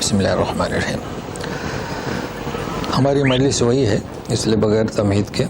بسم اللہ الرحمن الرحیم. ہماری مجلس وہی ہے اس لیے بغیر تمہید کے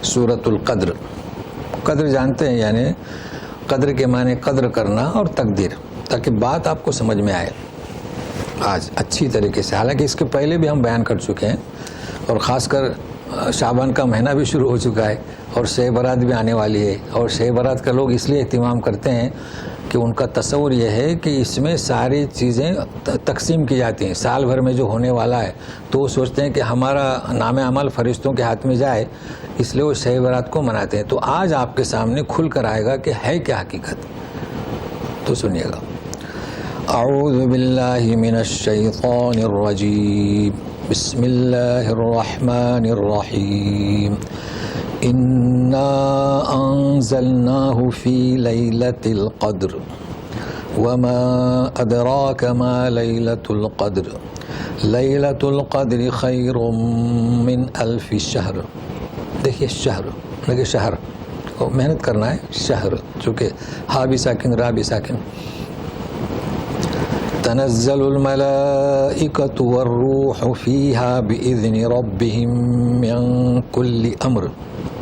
سورۃ القدر. قدر جانتے ہیں، یعنی قدر کے معنی قدر کرنا اور تقدیر، تاکہ بات آپ کو سمجھ میں آئے آج اچھی طریقے سے. حالانکہ اس کے پہلے بھی ہم بیان کر چکے ہیں، اور خاص کر شعبان کا مہینہ بھی شروع ہو چکا ہے اور شہ برات بھی آنے والی ہے. اور شہ برات کا لوگ اس لیے اہتمام کرتے ہیں کہ ان کا تصور یہ ہے کہ اس میں ساری چیزیں تقسیم کی جاتی ہیں سال بھر میں جو ہونے والا ہے، تو وہ سوچتے ہیں کہ ہمارا نام عمل فرشتوں کے ہاتھ میں جائے، اس لیے وہ شہ برات کو مناتے ہیں. تو آج آپ کے سامنے کھل کر آئے گا کہ ہے کیا حقیقت، تو سنیے گا. اعوذ باللہ من الشیطان الرجیم، بسم اللہ الرحمن الرحیم. انا انزلناہ فی لیلۃ القدر وما ادراک ما لیلۃ القدر لیلۃ القدر خیر من الف شہر. دیکھیے شہر، دیکھیے شہر کو محنت کرنا ہے، شہر چونکہ ہا بھی ساکن را بھی ساکن. تنزل الملائکۃ والروح فیہا بإذن ربہم من کل امر.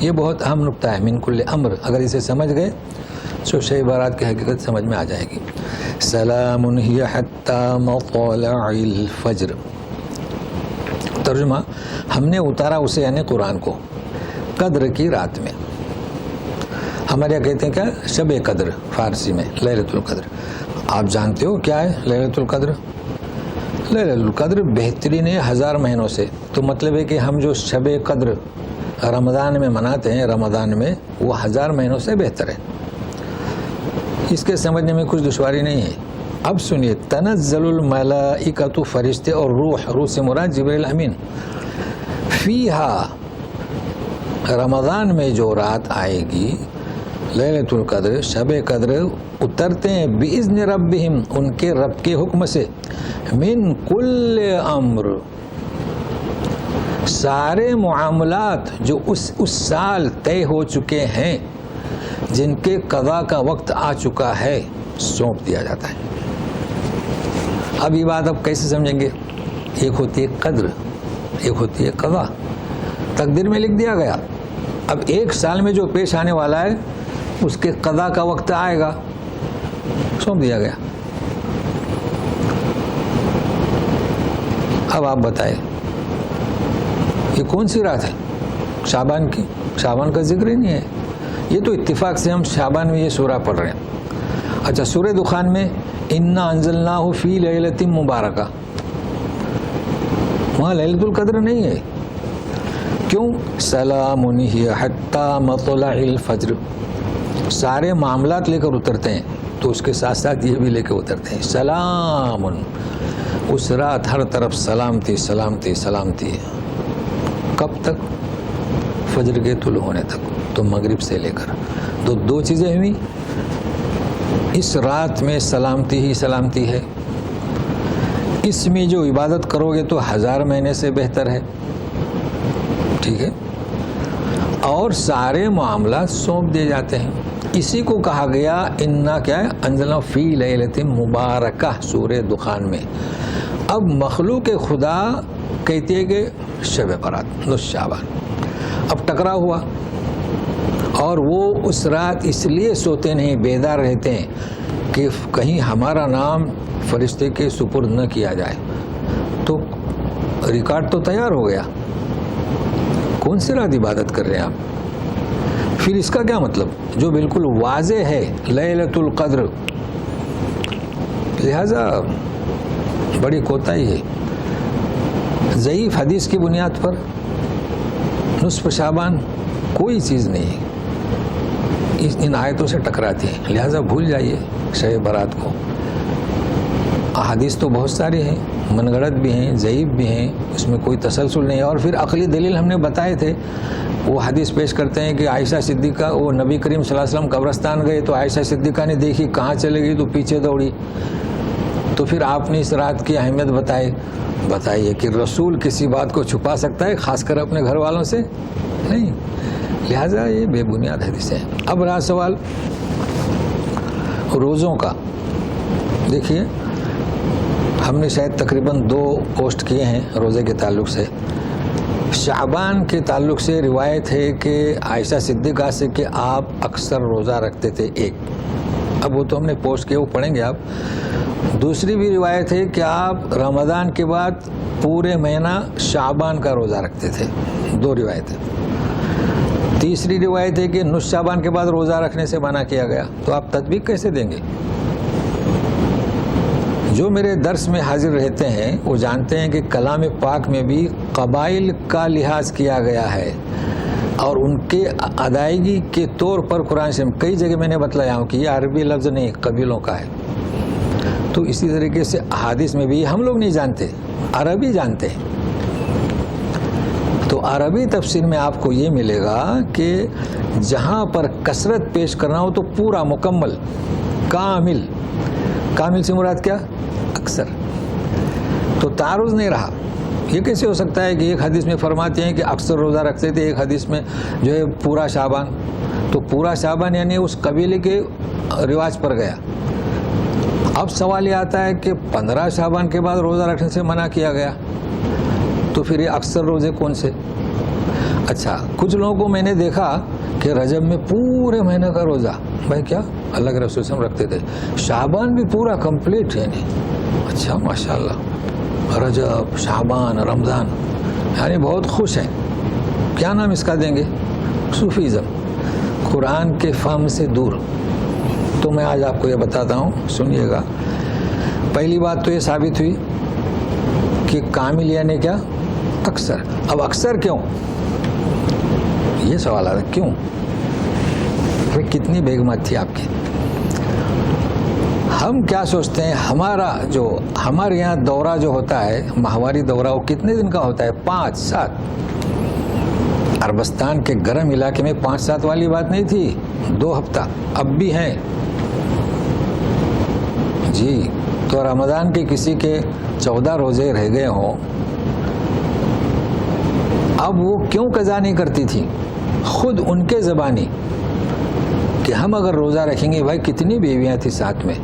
یہ بہت اہم نقطہ ہے، من کل امر. اگر اسے سمجھ گئے تو شہ برات کی حقیقت سمجھ میں آ جائے گی. سلام ہی حتی مطلع الفجر. ترجمہ، ہم نے اتارا اسے یعنی قرآن کو قدر کی رات میں. ہمارے یہاں کہتے ہیں کیا، شب قدر فارسی میں لیلۃ القدر. آپ جانتے ہو کیا ہے لیلۃ القدر؟ لیلۃ القدر بہترین ہے 1000 مہینوں سے. تو مطلب ہے کہ ہم جو شب قدر رمضان میں مناتے ہیں، رمضان میں، وہ 1000 مہینوں سے بہتر ہے. اس کے سمجھنے میں کچھ دشواری نہیں ہے. اب سنیے، تنزل الملائکۃ فرشتے اور روح سے مراد جبریل امین. فیہا رمضان میں جو رات آئے گی لیلۃ القدر، شب قدر، اترتے ہیں بإذن ربہم، ان کے رب کے حکم سے، من کل امر، سارے معاملات جو اس سال طے ہو چکے ہیں، جن کے قضاء کا وقت آ چکا ہے، سونپ دیا جاتا ہے. اب یہ بات آپ کیسے سمجھیں گے؟ ایک ہوتی ہے قدر، ایک ہوتی ہے قضاء. تقدیر میں لکھ دیا گیا، اب ایک سال میں جو پیش آنے والا ہے اس کے قضاء کا وقت آئے گا، سونپ دیا گیا. اب آپ بتائیں یہ کون سی رات ہے؟ شعبان کی. شعبان کا ذکر ہی نہیں ہے. یہ تو اتفاق سے ہم شعبان میں یہ سورہ پڑھ رہے ہیں. اچھا، سورہ دخان میں انا انزلناہ فی لیلۃ مبارکہ، وہاں لیلۃ القدر نہیں ہے. کیوں؟ سلام ہی حتی مطلع الفجر. سارے معاملات لے کر اترتے ہیں تو اس کے ساتھ ساتھ یہ بھی لے کے اترتے ہیں. سلام، اس رات ہر طرف سلامتی سلامتی سلامتی ہے. کب تک؟ فجر کے طلوع ہونے تک. تو مغرب سے لے کر دو چیزیں ہوئی. اس رات میں سلامتی ہی سلامتی ہے. اس میں جو عبادت کرو گے تو 1000 مہینے سے بہتر ہے. ٹھیک ہے، اور سارے معاملات سونپ دیے جاتے ہیں. اسی کو کہا گیا انا کیا ہے، انزلنا فی لیلۃ مبارکہ سورہ دخان میں. اب مخلوق خدا کہتی ہے کہ شب برات، نصف شعبان. اب ٹکرا ہوا، اور وہ اس رات اس لیے سوتے نہیں، بیدار رہتے ہیں کہ کہیں ہمارا نام فرشتے کے سپرد نہ کیا جائے. تو ریکارڈ تو تیار ہو گیا. کون سی رات عبادت کر رہے ہیں آپ؟ پھر اس کا کیا مطلب؟ جو بالکل واضح ہے لیلۃ القدر، لہذا بڑی کوتاہی ہے. ضعیف حدیث کی بنیاد پر نصف شعبان کوئی چیز نہیں ہے، ان آیتوں سے ٹکراتی ہے. لہذا بھول جائیے شب برات کو. احادیث تو بہت ساری ہیں، من گڑت بھی ہیں، ضعیف بھی ہیں، اس میں کوئی تسلسل نہیں ہے. اور پھر عقلی دلیل ہم نے بتائے تھے. وہ حدیث پیش کرتے ہیں کہ عائشہ صدیقہ، وہ نبی کریم صلی اللہ علیہ وسلم قبرستان گئے تو عائشہ صدیقہ نے دیکھی، کہاں چلے گئی تو پیچھے دوڑی. تو پھر آپ نے اس رات کی اہمیت بتائیے کہ رسول کسی بات کو چھپا سکتا ہے، خاص کر اپنے گھر والوں سے نہیں. لہذا یہ بے بنیاد حدیثیں ہیں. اب رہا سوال روزوں کا. دیکھیے ہم نے شاید تقریباً 2 پوسٹ کیے ہیں روزے کے تعلق سے. شعبان کے تعلق سے روایت ہے کہ عائشہ صدیقہ سے کہ آپ اکثر روزہ رکھتے تھے 1. اب وہ تو ہم نے پوسٹ کیا، وہ پڑھیں گے آپ. دوسری بھی روایت ہے کہ آپ رمضان کے بعد پورے مہینہ شعبان کا روزہ رکھتے تھے. 2 روایتیں. تیسری روایت ہے کہ نصف شعبان کے بعد روزہ رکھنے سے منع کیا گیا. تو آپ تطبیق کیسے دیں گے؟ جو میرے درس میں حاضر رہتے ہیں وہ جانتے ہیں کہ کلام پاک میں بھی قبائل کا لحاظ کیا گیا ہے اور ان کے ادائیگی کے طور پر قرآن شریف کئی جگہ میں نے بتلایا ہوں کہ یہ عربی لفظ نہیں، قبیلوں کا ہے. تو اسی طریقے سے احادیث میں بھی ہم لوگ نہیں جانتے، عربی جانتے ہیں. تو عربی تفسیر میں آپ کو یہ ملے گا کہ جہاں پر کثرت پیش کرنا ہو تو پورا مکمل کامل. کامل سے مراد کیا؟ اکثر. تو تعارض نہیں رہا. یہ کیسے ہو سکتا ہے کہ ایک حدیث میں فرماتے ہیں کہ اکثر روزہ رکھتے تھے، ایک حدیث میں جو ہے پورا شعبان. تو پورا شعبان یعنی اس قبیلے کے رواج پر گیا. اب سوال یہ آتا ہے کہ 15 شعبان کے بعد روزہ رکھنے سے منع کیا گیا، تو پھر یہ اکثر روزے کون سے؟ اچھا، کچھ لوگوں کو میں نے دیکھا کہ رجب میں پورے مہینے کا روزہ. بھائی کیا؟ اللہ کے رسول صلی اللہ علیہ وسلم رکھتے تھے. شعبان بھی پورا کمپلیٹ یعنی. اچھا ماشاءاللہ، رجب، شعبان، رمضان، یعنی بہت خوش ہیں. کیا نام اس کا دیں گے؟ صوفیزم، قرآن کے فہم سے دور. تو میں آج آپ کو یہ بتاتا ہوں، سنیے گا. پہلی بات تو یہ ثابت ہوئی کہ کامل یعنی کیا؟ اکثر. اب اکثر کیوں؟ یہ سوال آتا ہے کیوں؟ کتنی بیگمات تھی آپ کی؟ ہم کیا سوچتے ہیں، ہمارے یہاں دورہ جو ہوتا ہے، ماہواری دورہ، وہ کتنے دن کا ہوتا ہے؟ 5-7. عربستان کے گرم علاقے میں 5-7 والی بات نہیں تھی، 2 ہفتہ اب بھی ہیں جی. تو رمضان کے کسی کے 14 روزے رہ گئے ہوں، اب وہ کیوں قضا نہیں کرتی تھی؟ خود ان کے زبانی کہ ہم اگر روزہ رکھیں گے، بھائی کتنی بیویاں تھیں ساتھ میں،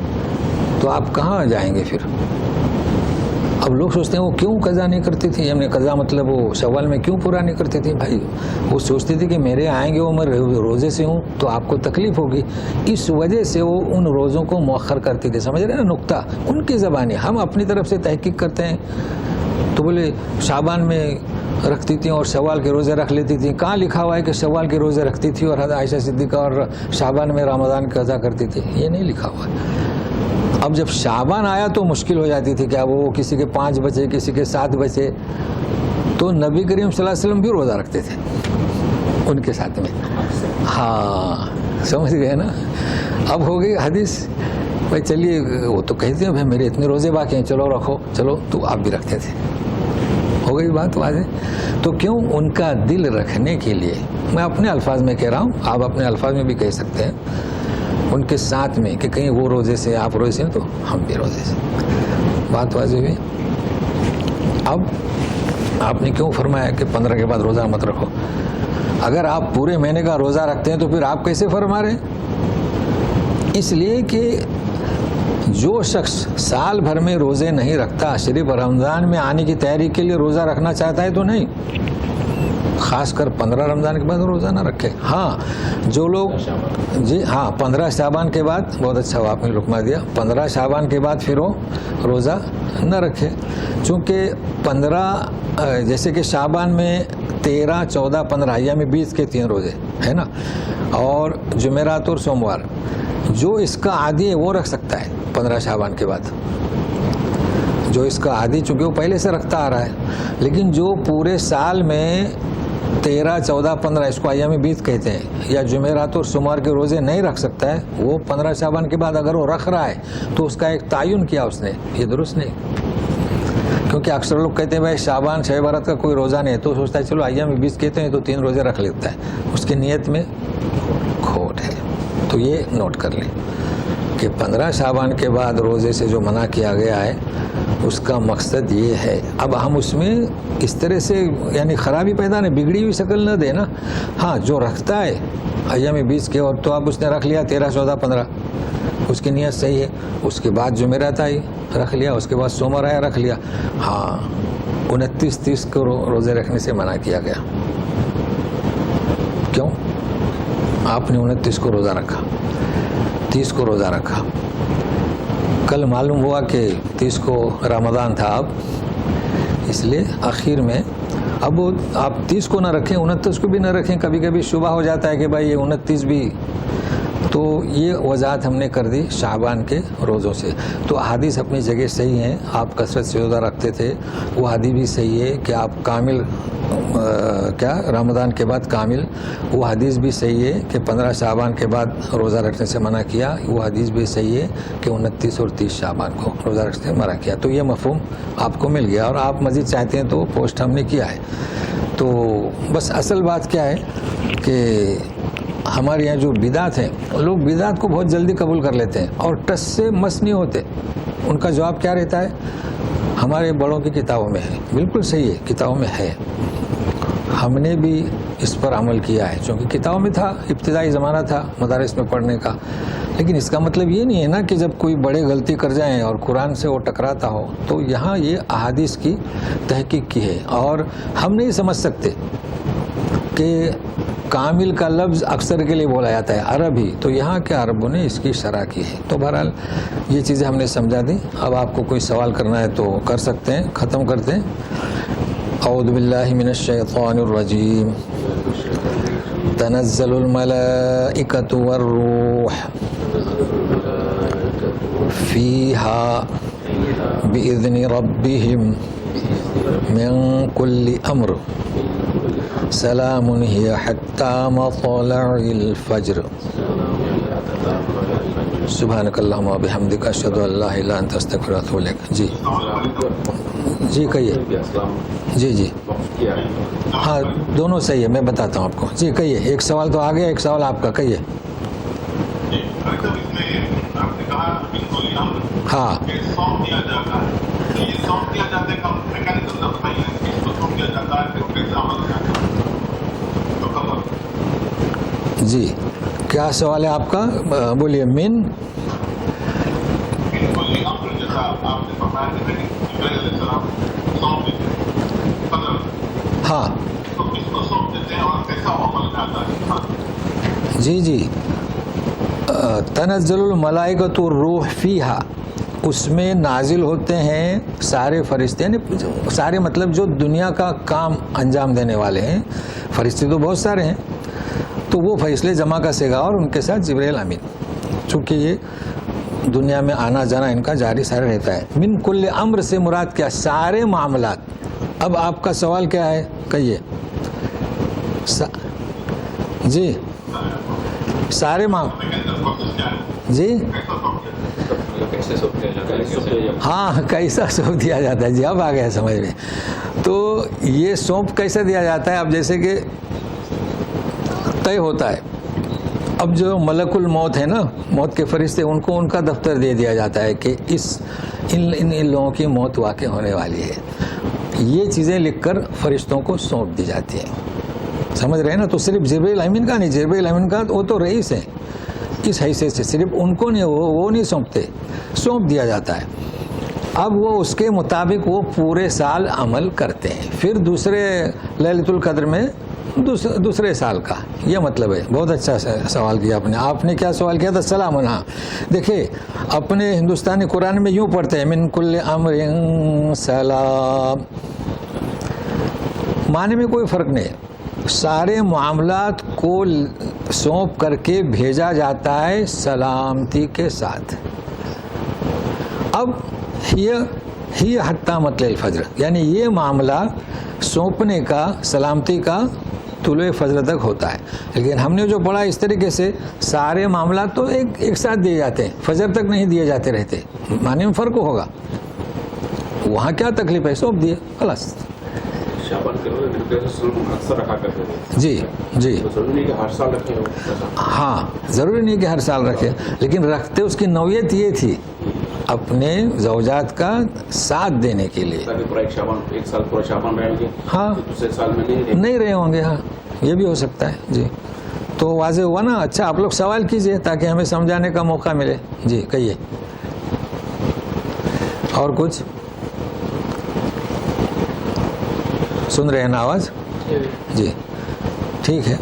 تو آپ کہاں جائیں گے پھر؟ اب لوگ سوچتے ہیں وہ کیوں قضا نہیں کرتی تھی. ہم نے قضا مطلب وہ شوال میں کیوں پورا نہیں کرتی تھی؟ بھائی وہ سوچتی تھی کہ میرے آئیں گے، وہ میں روزے سے ہوں تو آپ کو تکلیف ہوگی، اس وجہ سے وہ ان روزوں کو مؤخر کرتی تھی. سمجھ رہے ہیں نا نقطہ؟ ان کی زبانی. ہم اپنی طرف سے تحقیق کرتے ہیں تو بولے شعبان میں رکھتی تھیں اور شوال کے روزے رکھ لیتی تھیں. کہاں لکھا ہوا ہے کہ شوال کے روزے رکھتی تھی اور حضرت عائشہ صدیقہ اور شعبان میں رمضان کی قضا کرتی تھی؟ یہ نہیں لکھا ہوا ہے. اب جب شعبان آیا تو مشکل ہو جاتی تھی. کیا وہ کسی کے 5 بچے، کسی کے 7 بچے، تو نبی کریم صلی اللہ علیہ وسلم بھی روزہ رکھتے تھے ان کے ساتھ میں. ہاں سمجھ گئے نا؟ اب ہو گئی حدیث، بھائی چلیے وہ تو کہتے ہیں بھائی میرے اتنے روزے باقی ہیں، چلو رکھو، چلو تو آپ بھی رکھتے تھے. ہو گئی بات واضح. تو کیوں؟ ان کا دل رکھنے کے لیے. میں اپنے الفاظ میں کہہ رہا ہوں، آپ اپنے الفاظ میں بھی کہہ سکتے ہیں. ان کے ساتھ میں کہ کہیں وہ روزے سے، آپ روزے سے تو ہم بھی روزے سے. بات واضح ہوئی. اب آپ نے کیوں فرمایا کہ 15 کے بعد روزہ مت رکھو؟ اگر آپ پورے مہینے کا روزہ رکھتے ہیں تو پھر آپ کیسے فرما رہے ہیں؟ اس لیے کہ جو شخص سال بھر میں روزے نہیں رکھتا، صرف رمضان میں آنے کی تیاری کے لیے روزہ رکھنا چاہتا ہے تو نہیں. خاص کر 15 رمضان کے بعد روزہ نہ رکھے. ہاں جو لوگ جی ہاں 15 شعبان کے بعد، بہت اچھا آپ نے رکما دیا، 15 شعبان کے بعد پھر وہ روزہ نہ رکھے. چونکہ 15 جیسے کہ شعبان میں 13، 14، 15 ایام میں 20 کے 3 روزے ہے نا، اور جمعرات اور سوموار. جو اس کا عادی ہے وہ رکھ سکتا ہے 15 شعبان کے بعد. جو اس کا عادی، چونکہ وہ پہلے سے رکھتا آ رہا ہے. لیکن جو پورے سال میں 13، 14، 15 اس کو ایام بیت کہتے ہیں، یا جمعرات اور سوموار کے روزے نہیں رکھ سکتا ہے، وہ 15 شعبان کے بعد اگر وہ رکھ رہا ہے تو اس کا ایک تعین کیا اس نے، یہ درست نہیں. کیونکہ اکثر لوگ کہتے ہیں بھائی شعبان شب برات کا کوئی روزہ نہیں ہے، تو سوچتا ہے چلو ایام بیت کہتے ہیں تو 3 روزے رکھ لیتا ہے. اس کی نیت میں کھوٹ ہے. تو یہ نوٹ کر لیں کہ 15 شعبان کے بعد روزے سے جو منع کیا گیا ہے اس کا مقصد یہ ہے. اب ہم اس میں اس طرح سے یعنی خرابی پیدا نہیں، بگڑی ہوئی شکل نہ دے نا. ہاں جو رکھتا ہے ایام 20 کے اور تو اب اس نے رکھ لیا 13، 14، 15، اس کی نیت صحیح ہے. اس کے بعد جمعرات آئی رکھ لیا, اس کے بعد سوموار آیا رکھ لیا. ہاں 29-30 کو روزے رکھنے سے منع کیا گیا. کیوں؟ آپ نے 29 کو روزہ رکھا, 30 کو روزہ رکھا, کل معلوم ہوا کہ 30 کو رمضان تھا, اب اس لیے آخر میں اب آپ 30 کو نہ رکھیں, 29 کو بھی نہ رکھیں. کبھی کبھی شبہ ہو جاتا ہے کہ بھائی یہ 29 بھی, تو یہ وضاحت ہم نے کر دی شعبان کے روزوں سے. تو احادیث اپنی جگہ صحیح ہیں, آپ کثرت سے روزہ رکھتے تھے, وہ حدیث بھی صحیح ہے کہ آپ کامل رمضان کے بعد کامل, وہ حدیث بھی صحیح ہے کہ 15 شعبان کے بعد روزہ رکھنے سے منع کیا, وہ حدیث بھی صحیح ہے کہ 29 اور 30 شعبان کو روزہ رکھنے سے منع کیا. تو یہ مفہوم آپ کو مل گیا, اور آپ مزید چاہتے ہیں تو پوسٹ ہم نے کیا ہے. تو بس اصل بات کیا ہے کہ ہمارے یہاں جو بدعت ہیں, لوگ بدعت کو بہت جلدی قبول کر لیتے ہیں اور ٹس سے مس نہیں ہوتے. ان کا جواب کیا رہتا ہے؟ ہمارے بڑوں کی کتابوں میں ہے. بالکل صحیح ہے, کتابوں میں ہے, ہم نے بھی اس پر عمل کیا ہے, چونکہ کتابوں میں تھا, ابتدائی زمانہ تھا مدارس میں پڑھنے کا. لیکن اس کا مطلب یہ نہیں ہے نا کہ جب کوئی بڑے غلطی کر جائیں اور قرآن سے وہ ٹکراتا ہو. تو یہاں یہ احادیث کی تحقیق کی ہے, اور ہم نہیں سمجھ سکتے کہ کامل کا لفظ اکثر کے لیے بولا جاتا ہے عرب ہی, تو یہاں کے عربوں نے اس کی شرح کی ہے. تو بہرحال یہ چیزیں ہم نے سمجھا دی. اب آپ کو کوئی سوال کرنا ہے تو کر سکتے ہیں. ختم کرتے ہیں. اعوذ باللہ من الشیطان الرجیم. تنزل الملائکۃ والروح فیہا بإذن ربہم من کل امر سلام ہی حتی مطلع الفجر. سبحانک اللہم و بحمدک اشہد ان لا الہ الا انت استغفرک و اتوب الیک. جی جی کہیے. جی جی ہاں دونوں صحیح ہے, میں بتاتا ہوں آپ کو. جی کہیے. ایک سوال تو آ گیا, ایک سوال آپ کا. کہیے. ہاں جی کیا سوال ہے آپ کا؟ بولیے. من ہاں جی جی تنزل الملائکۃ والروح فیہا, اس میں نازل ہوتے ہیں سارے فرشتے, یعنی سارے مطلب جو دنیا کا کام انجام دینے والے ہیں. فرشتے تو بہت سارے ہیں, تو وہ فیصلے جمع کا سگا, اور ان کے ساتھ جبرائیل امین, چونکہ یہ دنیا میں آنا جانا ان کا جاری سارا رہتا ہے. من کل امر سے مراد کیا؟ سارے معاملات. اب آپ کا سوال کیا ہے؟ کہیے. جی سارے جی ہاں کیسا سونپ دیا جاتا ہے؟ جی اب آ گیا سمجھ میں. تو یہ سونپ کیسا دیا جاتا ہے؟ اب جیسے کہ طے ہوتا ہے, اب جو ملک الموت ہے نا, موت کے فرشتے, ان کو ان کا دفتر دے دیا جاتا ہے کہ ان لوگوں کی موت واقع ہونے والی ہے. یہ چیزیں لکھ کر فرشتوں کو سونپ دی جاتی ہیں. سمجھ رہے ہیں نا؟ تو صرف جبرائیل امین کا نہیں, جبرائیل امین کا وہ تو رئیس ہیں, اس حیثیت سے صرف ان کو نہیں, وہ نہیں سونپتے, سونپ دیا جاتا ہے. اب وہ اس کے مطابق وہ پورے سال عمل کرتے ہیں. پھر دوسرے لیلۃ القدر میں دوسرے سال کا. یہ مطلب ہے. بہت اچھا سوال کیا آپ نے. آپ نے کیا سوال کیا تھا؟ سلام. ہاں دیکھیں اپنے ہندوستانی قرآن میں یوں پڑھتے ہیں من کل امر سلام, معنی میں کوئی فرق نہیں. سارے معاملات کو سونپ کر کے بھیجا جاتا ہے سلامتی کے ساتھ. اب ہی حتی مطلع الفجر, یعنی یہ معاملہ سونپنے کا, سلامتی کا طلوع فجر تک ہوتا ہے. لیکن ہم نے جو پڑھا اس طریقے سے سارے معاملات تو ایک ساتھ دیے جاتے ہیں, فجر تک نہیں دیے جاتے رہتے. معنی میں فرق ہوگا. وہاں کیا تکلیف ہے؟ سونپ دیے خلاص. جی جی ہاں ضروری نہیں کہ ہر سال رکھے, لیکن رکھتے اس کی نوعیت یہ تھی اپنے زوجات کا ساتھ دینے کے لیے. ہاں نہیں رہے ہوں گے. ہاں یہ بھی ہو سکتا ہے. جی تو واضح ہوا نا. اچھا آپ لوگ سوال کیجئے تاکہ ہمیں سمجھانے کا موقع ملے. جی کہیے. اور کچھ سن رہے ہیں نا آواز؟ جی ٹھیک ہے.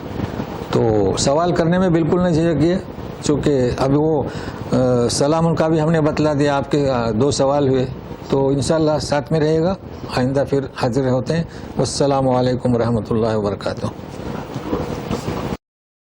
تو سوال کرنے میں بالکل نہیں جھجکیے، چونکہ ابھی وہ سلام کا بھی ہم نے بتلا دیا. آپ کے 2 سوال ہوئے تو انشاءاللہ ساتھ میں رہے گا. آئندہ پھر حاضر ہوتے ہیں. والسلام علیکم ورحمۃ اللہ وبرکاتہ.